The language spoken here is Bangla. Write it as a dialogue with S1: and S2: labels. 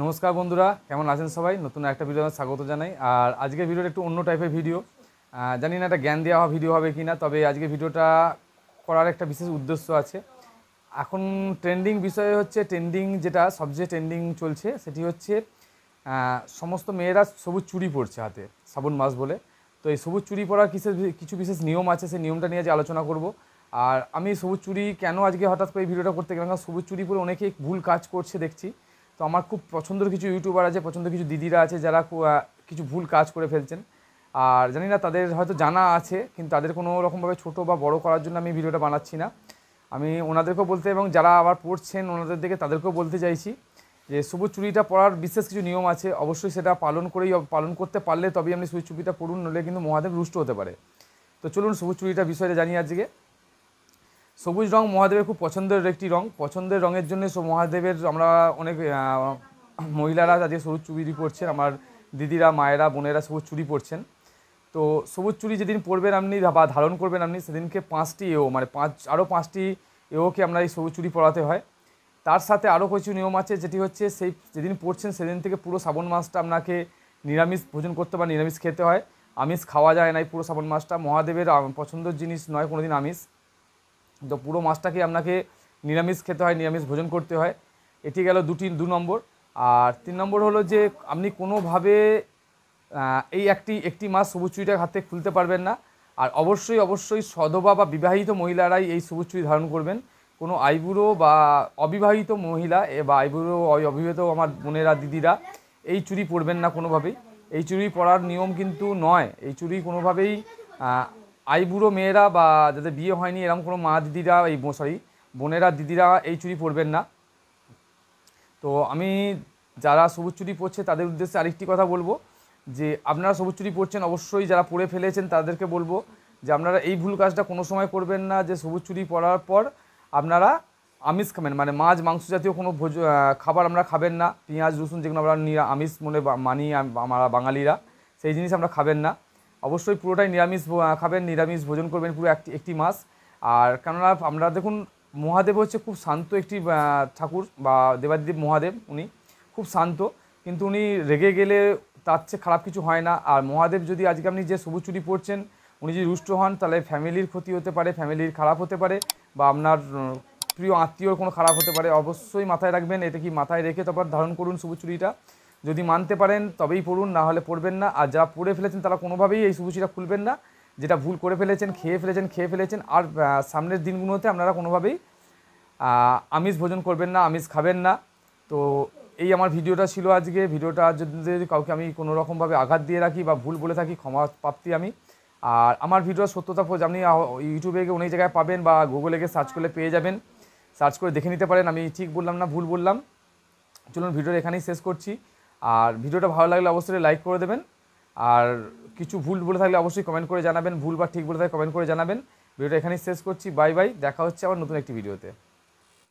S1: নমস্কার বন্ধুরা, কেমন আছেন সবাই? নতুন একটা ভিডিও স্বাগত জানাই। আর আজকের ভিডিওটা একটু অন্য টাইপের ভিডিও। জানি না এটা জ্ঞান দেওয়া ভিডিও হবে কি না, তবে আজকে ভিডিওটা করার একটা বিশেষ উদ্দেশ্য আছে। এখন ট্রেন্ডিং বিষয় হচ্ছে, যেটা সবচেয়ে ট্রেন্ডিং চলছে সেটি হচ্ছে সমস্ত মেয়েরা সবুজ চুড়ি পরছে হাতে, শ্রাবণ মাস বলে। তো এই সবুজ চুড়ি পরার কিছু বিশেষ নিয়ম আছে, সেই নিয়মটা নিয়ে আজ আলোচনা করব। আর আমি সবুজ চুড়ি কেন আজকে হঠাৎ করে এই ভিডিওটা করতে গেলাম, কারণ সবুজ চুড়ি পরে অনেকেই ভুল কাজ করছে দেখছি। তো আমার খুব পছন্দের কিছু ইউটিউবার আছে, পছন্দের কিছু দিদিরা আছে যারা কিছু ভুল কাজ করে ফেলছেন। আর জানি না তাদের হয়তো জানা আছে, কিন্তু তাদের কোনো রকমভাবে ছোটো বা বড় করার জন্য আমি ভিডিওটা বানাচ্ছি না। আমি ওনাদেরকেও বলতে, এবং যারা আবার পড়ছেন ওনাদের দিকে তাদেরকেও বলতে চাইছি যে সবুজ চুড়িটা পরার বিশেষ কিছু নিয়ম আছে, অবশ্যই সেটা পালন করতে পারলে তবেই আপনি সবুজ চুড়িটা পরুন, নইলে কিন্তু মহাদেব রুষ্ট হতে পারে। তো চলুন সবুজ চুড়িটা বিষয়টা জানি আজকে। সবুজ রং মহাদেবের খুব পছন্দের একটি রং। পছন্দের রঙের জন্য মহাদেবের আমরা অনেক মহিলারা আজকে সবুজ চুড়ি পরছেন, আমার দিদিরা, মায়েরা, বোনেরা সবুজ চুড়ি পরছেন। তো সবুজ চুড়ি যেদিন পরবেন আপনি বা ধারণ করবেন আপনি, সেদিনকে 5টি মানে আরও 5টি এওকে আমরা এই সবুজ চুড়ি পরাতে হয়। তার সাথে আরও কিছু নিয়ম আছে, যেটি হচ্ছে সেই যেদিন পড়ছেন সেদিন থেকে পুরো শ্রাবণ মাসটা আপনাকে নিরামিষ ভোজন করতে বা নিরামিষ খেতে হয়। আমিষ খাওয়া যায় না এই পুরো শ্রাবণ মাসটা, মহাদেবের পছন্দের জিনিস নয় কোনো দিন আমিষ। তো পুরো মাসটাকে আপনাকে নিরামিষ খেতে হয়, নিরামিষ ভোজন করতে হয়। এটি গেল 2 নম্বর। আর 3 নম্বর হলো যে আপনি কোনোভাবে এই একটি মাস সবুজ চুড়িটা হাতে খুলতে পারবেন না। আর অবশ্যই সধবা বা বিবাহিত মহিলারাই এই সবুজ চুড়ি ধারণ করবেন। কোনো আইবুড়ো বা অবিবাহিত মহিলা বা আইবুড়ো অবিবাহিত আমার বোনেরা, দিদিরা এই চুড়ি পরবেন না কোনোভাবেই। এই চুড়ি পরার নিয়ম কিন্তু নয়। এই চুড়ি কোনোভাবেই আইবুড়ো মেয়েরা বা যাদের বিয়ে হয়নি এরকম কোনো মা দিদিরা, বোনেরা, দিদিরা এই চুড়ি পরবেন না। তো আমি যারা সবুজ চুড়ি পরছে তাদের উদ্দেশ্যে আরেকটি কথা বলবো, যে আপনারা সবুজ চুড়ি পরছেন, অবশ্যই যারা পরে ফেলেছেন তাদেরকে বলবো যে আপনারা এই ভুল কাজটা কোনো সময় করবেন না, যে সবুজ চুড়ি পরার পর আপনারা আমিষ খাবেন, মানে মাছ মাংস জাতীয় কোনো খাবার আমরা খাবেন না। পেঁয়াজ রসুন যেগুলো আমরা আমিষ মনে মানি আমরা বাঙালিরা, সেই জিনিস আমরা খাবেন না। অবশ্যই পুরোটাই নিরামিষ খাবেন, নিরামিষ ভোজন করবেন পুরো একটি মাস। আর কেননা আমরা দেখুন, মহাদেব হচ্ছে খুব শান্ত একটি ঠাকুর বা দেবাদিদেব মহাদেব, উনি খুব শান্ত, কিন্তু উনি রেগে গেলে তার চেয়ে খারাপ কিছু হয় না। আর মহাদেব যদি আজকে আপনি যে সবুজ চুড়ি পরছেন উনি যদি রুষ্ট হন, তাহলে ফ্যামিলির ক্ষতি হতে পারে, ফ্যামিলির খারাপ হতে পারে, বা আপনার প্রিয় আত্মীয়র কোনো খারাপ হতে পারে। অবশ্যই মাথায় রাখবেন, এটা কি মাথায় রেখে তারপর ধারণ করুন সবুজ চুড়িটা। যদি মানতে পারেন তবেই পড়ুন, না হলে পড়বেন না। আর যারা পড়ে ফেলেছেন তারা কোনোভাবেই এই সবুজ চুড়িটা খুলবেন না। যেটা ভুল করে ফেলেছেন, খেয়ে ফেলেছেন। আর সামনের দিনগুলোতে আপনারা কোনোভাবেই আমিষ ভোজন করবেন না, আমিষ খাবেন না। তো এই আমার ভিডিওটা ছিল আজকে। ভিডিওটা যদি কাউকে আমি কোনো রকমভাবে আঘাত দিয়ে রাখি বা ভুল বলে থাকি, ক্ষমা প্রাপ্তি আমি। আর আমার ভিডিওর সত্যতা আপনি ইউটিউবে গিয়ে অনেক জায়গায় পাবেন, বা গুগলে গিয়ে সার্চ করলে পেয়ে যাবেন, সার্চ করে দেখে নিতে পারেন আমি ঠিক বললাম না ভুল বললাম। চলুন ভিডিওটা এখানেই শেষ করছি। আর ভিডিওটা ভালো লাগলে অবশ্যই লাইক করে দেবেন। আর কিছু ভুল বলে থাকলে অবশ্যই কমেন্ট করে জানাবেন, ভুল বা ঠিক বলে থাকলে কমেন্ট করে জানাবেন। ভিডিওটা এখানেই শেষ করছি। বাই বাই, দেখা হচ্ছে আবার নতুন একটি ভিডিওতে।